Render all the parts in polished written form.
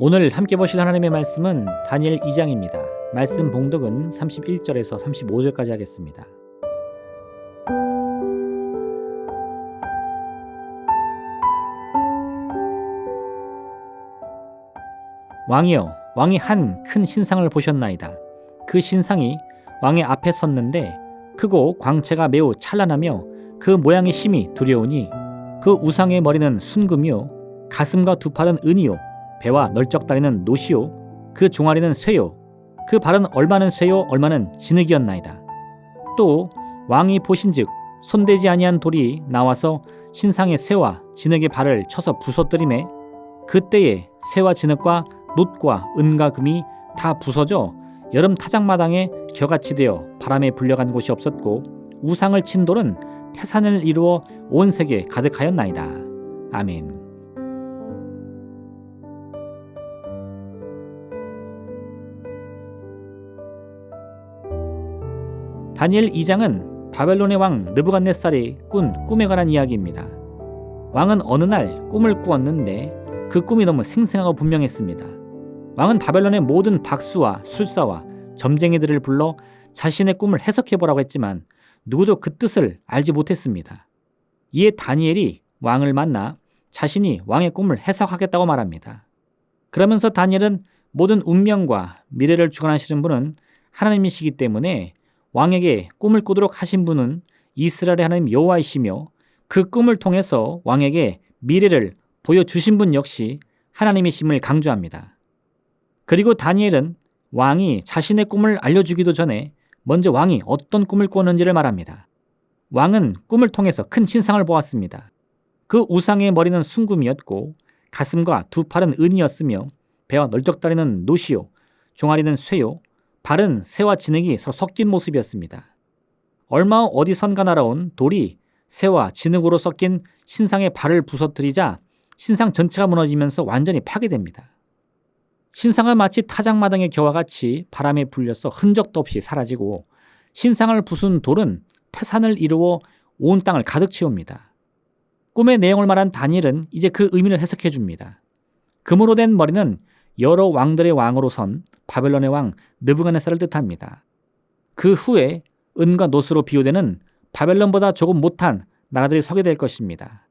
오늘 함께 보실 하나님의 말씀은 다니엘 2장입니다. 말씀 봉독은 31절에서 35절까지 하겠습니다. 왕이여, 왕이 한 큰 신상을 보셨나이다. 그 신상이 왕의 앞에 섰는데 크고 광채가 매우 찬란하며 그 모양이 심히 두려우니 그 우상의 머리는 순금이요 가슴과 두 팔은 은이요 배와 널쩍다리는 노시요 그 종아리는 쇠요 그 발은 얼마는 쇠요 얼마는 진흙이었나이다. 또 왕이 보신즉 손대지 아니한 돌이 나와서 신상의 쇠와 진흙의 발을 쳐서 부서뜨리매 그때에 쇠와 진흙과 놋과 은과 금이 다 부서져 여름 타작마당에 겨같이 되어 바람에 불려간 곳이 없었고 우상을 친 돌은 태산을 이루어 온 세계에 가득하였나이다. 아멘. 다니엘 2장은 바벨론의 왕 느부갓네살이 꾼 꿈에 관한 이야기입니다. 왕은 어느 날 꿈을 꾸었는데 그 꿈이 너무 생생하고 분명했습니다. 왕은 바벨론의 모든 박수와 술사와 점쟁이들을 불러 자신의 꿈을 해석해보라고 했지만 누구도 그 뜻을 알지 못했습니다. 이에 다니엘이 왕을 만나 자신이 왕의 꿈을 해석하겠다고 말합니다. 그러면서 다니엘은 모든 운명과 미래를 주관하시는 분은 하나님이시기 때문에 왕에게 꿈을 꾸도록 하신 분은 이스라엘의 하나님 여호와이시며 그 꿈을 통해서 왕에게 미래를 보여주신 분 역시 하나님이심을 강조합니다. 그리고 다니엘은 왕이 자신의 꿈을 알려주기도 전에 먼저 왕이 어떤 꿈을 꾸었는지를 말합니다. 왕은 꿈을 통해서 큰 신상을 보았습니다. 그 우상의 머리는 순금이었고 가슴과 두 팔은 은이었으며 배와 널쩍다리는 노시요 종아리는 쇠요 발은 쇠와 진흙이 서로 섞인 모습이었습니다. 얼마 후 어디선가 날아온 돌이 쇠와 진흙으로 섞인 신상의 발을 부서뜨리자 신상 전체가 무너지면서 완전히 파괴됩니다. 신상은 마치 타작마당의 겨와 같이 바람에 불려서 흔적도 없이 사라지고 신상을 부순 돌은 태산을 이루어 온 땅을 가득 채웁니다. 꿈의 내용을 말한 다니엘은 이제 그 의미를 해석해 줍니다. 금으로 된 머리는 여러 왕들의 왕으로 선 바벨론의 왕 느부갓네살을 뜻합니다. 그 후에 은과 놋으로 비유되는 바벨론보다 조금 못한 나라들이 서게 될 것입니다.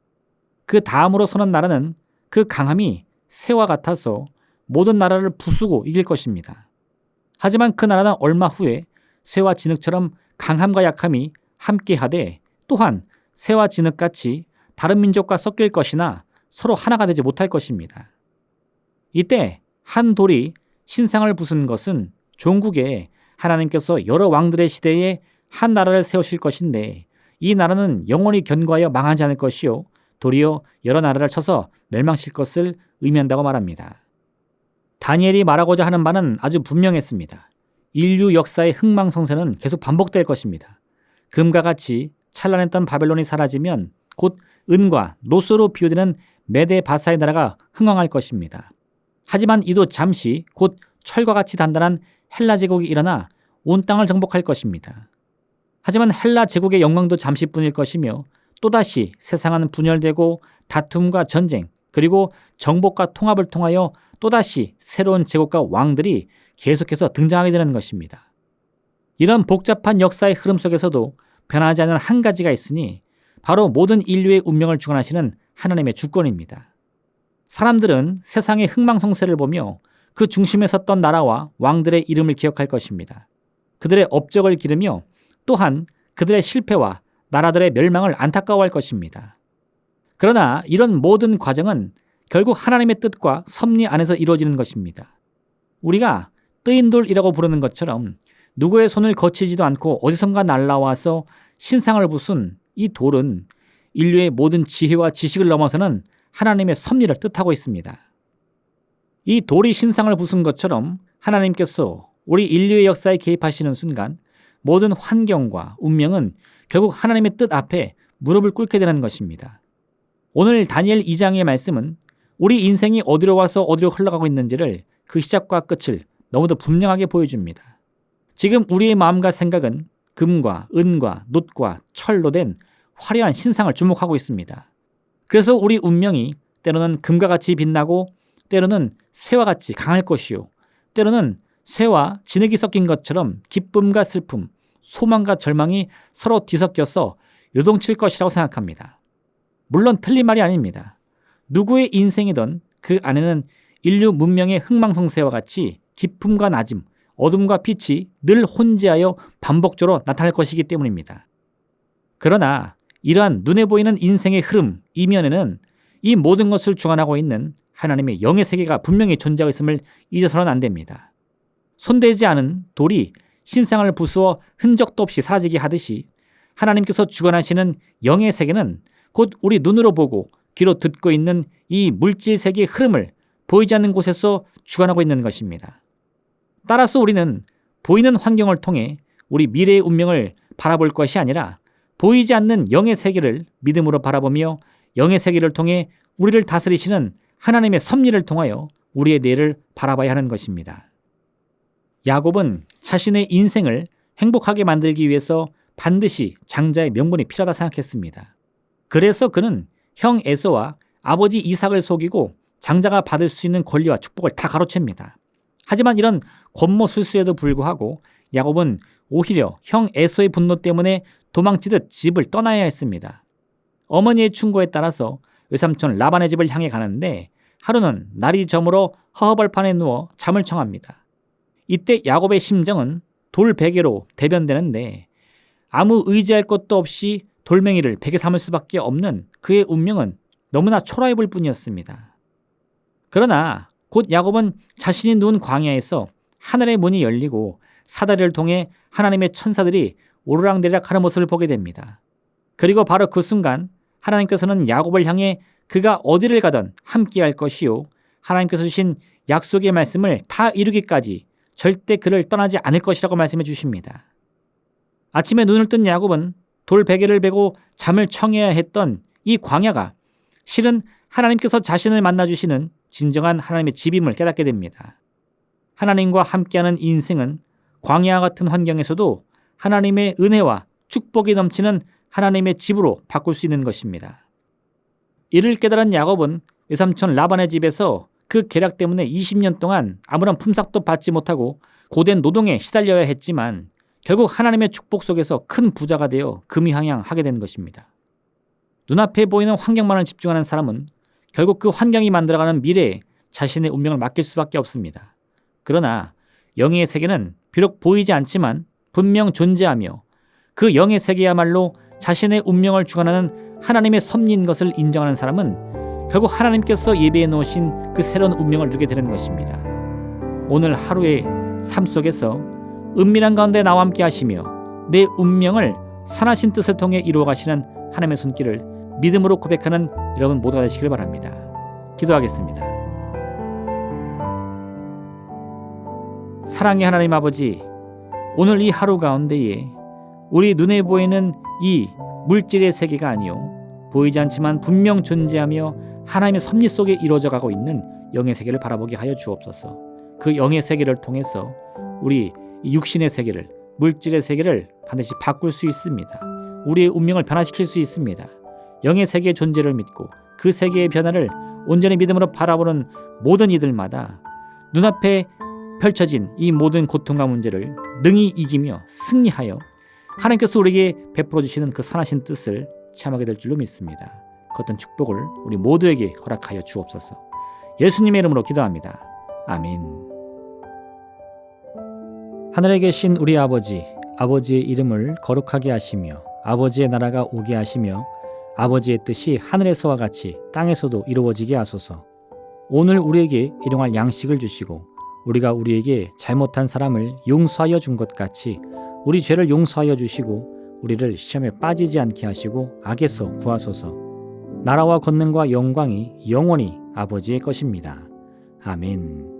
그 다음으로 서는 나라는 그 강함이 쇠와 같아서 모든 나라를 부수고 이길 것입니다. 하지만 그 나라는 얼마 후에 쇠와 진흙처럼 강함과 약함이 함께하되 또한 쇠와 진흙같이 다른 민족과 섞일 것이나 서로 하나가 되지 못할 것입니다. 이때 한 돌이 신상을 부순 것은 종국에 하나님께서 여러 왕들의 시대에 한 나라를 세우실 것인데 이 나라는 영원히 견고하여 망하지 않을 것이요 도리어 여러 나라를 쳐서 멸망시킬 것을 의미한다고 말합니다. 다니엘이 말하고자 하는 바는 아주 분명했습니다. 인류 역사의 흥망성쇠는 계속 반복될 것입니다. 금과 같이 찬란했던 바벨론이 사라지면 곧 은과 놋으로 비유되는 메데 바사의 나라가 흥왕할 것입니다. 하지만 이도 잠시 곧 철과 같이 단단한 헬라 제국이 일어나 온 땅을 정복할 것입니다. 하지만 헬라 제국의 영광도 잠시뿐일 것이며 또다시 세상은 분열되고 다툼과 전쟁 그리고 정복과 통합을 통하여 또다시 새로운 제국과 왕들이 계속해서 등장하게 되는 것입니다. 이런 복잡한 역사의 흐름 속에서도 변하지 않는 한 가지가 있으니 바로 모든 인류의 운명을 주관하시는 하나님의 주권입니다. 사람들은 세상의 흥망성쇠를 보며 그 중심에 섰던 나라와 왕들의 이름을 기억할 것입니다. 그들의 업적을 기르며 또한 그들의 실패와 나라들의 멸망을 안타까워할 것입니다. 그러나 이런 모든 과정은 결국 하나님의 뜻과 섭리 안에서 이루어지는 것입니다. 우리가 뜨인 돌이라고 부르는 것처럼 누구의 손을 거치지도 않고 어디선가 날라와서 신상을 부순 이 돌은 인류의 모든 지혜와 지식을 넘어서는 하나님의 섭리를 뜻하고 있습니다. 이 돌이 신상을 부순 것처럼 하나님께서 우리 인류의 역사에 개입하시는 순간 모든 환경과 운명은 결국 하나님의 뜻 앞에 무릎을 꿇게 되는 것입니다. 오늘 다니엘 2장의 말씀은 우리 인생이 어디로 와서 어디로 흘러가고 있는지를 그 시작과 끝을 너무도 분명하게 보여줍니다. 지금 우리의 마음과 생각은 금과 은과 놋과 철로 된 화려한 신상을 주목하고 있습니다. 그래서 우리 운명이 때로는 금과 같이 빛나고 때로는 쇠와 같이 강할 것이요 때로는 쇠와 진흙이 섞인 것처럼 기쁨과 슬픔, 소망과 절망이 서로 뒤섞여서 요동칠 것이라고 생각합니다. 물론 틀린 말이 아닙니다. 누구의 인생이든 그 안에는 인류 문명의 흥망성쇠와 같이 기쁨과 낮음, 어둠과 빛이 늘 혼재하여 반복적으로 나타날 것이기 때문입니다. 그러나 이러한 눈에 보이는 인생의 흐름 이면에는 이 모든 것을 주관하고 있는 하나님의 영의 세계가 분명히 존재하고 있음을 잊어서는 안 됩니다. 손대지 않은 돌이 신상을 부수어 흔적도 없이 사라지게 하듯이 하나님께서 주관하시는 영의 세계는 곧 우리 눈으로 보고 귀로 듣고 있는 이 물질 세계의 흐름을 보이지 않는 곳에서 주관하고 있는 것입니다. 따라서 우리는 보이는 환경을 통해 우리 미래의 운명을 바라볼 것이 아니라 보이지 않는 영의 세계를 믿음으로 바라보며 영의 세계를 통해 우리를 다스리시는 하나님의 섭리를 통하여 우리의 내일을 바라봐야 하는 것입니다. 야곱은 자신의 인생을 행복하게 만들기 위해서 반드시 장자의 명분이 필요하다 생각했습니다. 그래서 그는 형 에서와 아버지 이삭을 속이고 장자가 받을 수 있는 권리와 축복을 다 가로챕니다. 하지만 이런 권모술수에도 불구하고 야곱은 오히려 형 에서의 분노 때문에 도망치듯 집을 떠나야 했습니다. 어머니의 충고에 따라서 외삼촌 라반의 집을 향해 가는데 하루는 날이 저물어 허허벌판에 누워 잠을 청합니다. 이때 야곱의 심정은 돌 베개로 대변되는데 아무 의지할 것도 없이 돌멩이를 베개 삼을 수밖에 없는 그의 운명은 너무나 초라해 볼 뿐이었습니다. 그러나 곧 야곱은 자신이 누운 광야에서 하늘의 문이 열리고 사다리를 통해 하나님의 천사들이 오르락내리락 하는 모습을 보게 됩니다. 그리고 바로 그 순간 하나님께서는 야곱을 향해 그가 어디를 가든 함께할 것이요 하나님께서 주신 약속의 말씀을 다 이루기까지 절대 그를 떠나지 않을 것이라고 말씀해 주십니다. 아침에 눈을 뜬 야곱은 돌 베개를 베고 잠을 청해야 했던 이 광야가 실은 하나님께서 자신을 만나주시는 진정한 하나님의 집임을 깨닫게 됩니다. 하나님과 함께하는 인생은 광야와 같은 환경에서도 하나님의 은혜와 축복이 넘치는 하나님의 집으로 바꿀 수 있는 것입니다. 이를 깨달은 야곱은 외삼촌 라반의 집에서 그 계략 때문에 20년 동안 아무런 품삯도 받지 못하고 고된 노동에 시달려야 했지만 결국 하나님의 축복 속에서 큰 부자가 되어 금이항양하게 된 것입니다. 눈앞에 보이는 환경만을 집중하는 사람은 결국 그 환경이 만들어가는 미래에 자신의 운명을 맡길 수밖에 없습니다. 그러나 영의 세계는 비록 보이지 않지만 분명 존재하며 그 영의 세계야말로 자신의 운명을 주관하는 하나님의 섭리인 것을 인정하는 사람은 결국 하나님께서 예비해 놓으신 그 새로운 운명을 누리게 되는 것입니다. 오늘 하루의 삶 속에서 은밀한 가운데 나와 함께 하시며 내 운명을 선하신 뜻을 통해 이루어 가시는 하나님의 손길을 믿음으로 고백하는 여러분 모두가 되시길 바랍니다. 기도하겠습니다. 사랑의 하나님 아버지, 오늘 이 하루 가운데에 우리 눈에 보이는 이 물질의 세계가 아니요 보이지 않지만 분명 존재하며 하나님의 섭리 속에 이루어져 가고 있는 영의 세계를 바라보게 하여 주옵소서. 그 영의 세계를 통해서 우리 육신의 세계를, 물질의 세계를 반드시 바꿀 수 있습니다. 우리의 운명을 변화시킬 수 있습니다. 영의 세계의 존재를 믿고 그 세계의 변화를 온전히 믿음으로 바라보는 모든 이들마다 눈앞에 펼쳐진 이 모든 고통과 문제를 능히 이기며 승리하여 하나님께서 우리에게 베풀어 주시는 그 선하신 뜻을 체험하게 될 줄로 믿습니다. 그 어떤 축복을 우리 모두에게 허락하여 주옵소서. 예수님의 이름으로 기도합니다. 아멘. 하늘에 계신 우리 아버지, 아버지의 이름을 거룩하게 하시며 아버지의 나라가 오게 하시며 아버지의 뜻이 하늘에서와 같이 땅에서도 이루어지게 하소서. 오늘 우리에게 일용할 양식을 주시고 우리가 우리에게 잘못한 사람을 용서하여 준 것 같이 우리 죄를 용서하여 주시고 우리를 시험에 빠지지 않게 하시고 악에서 구하소서. 나라와 권능과 영광이 영원히 아버지의 것입니다. 아멘.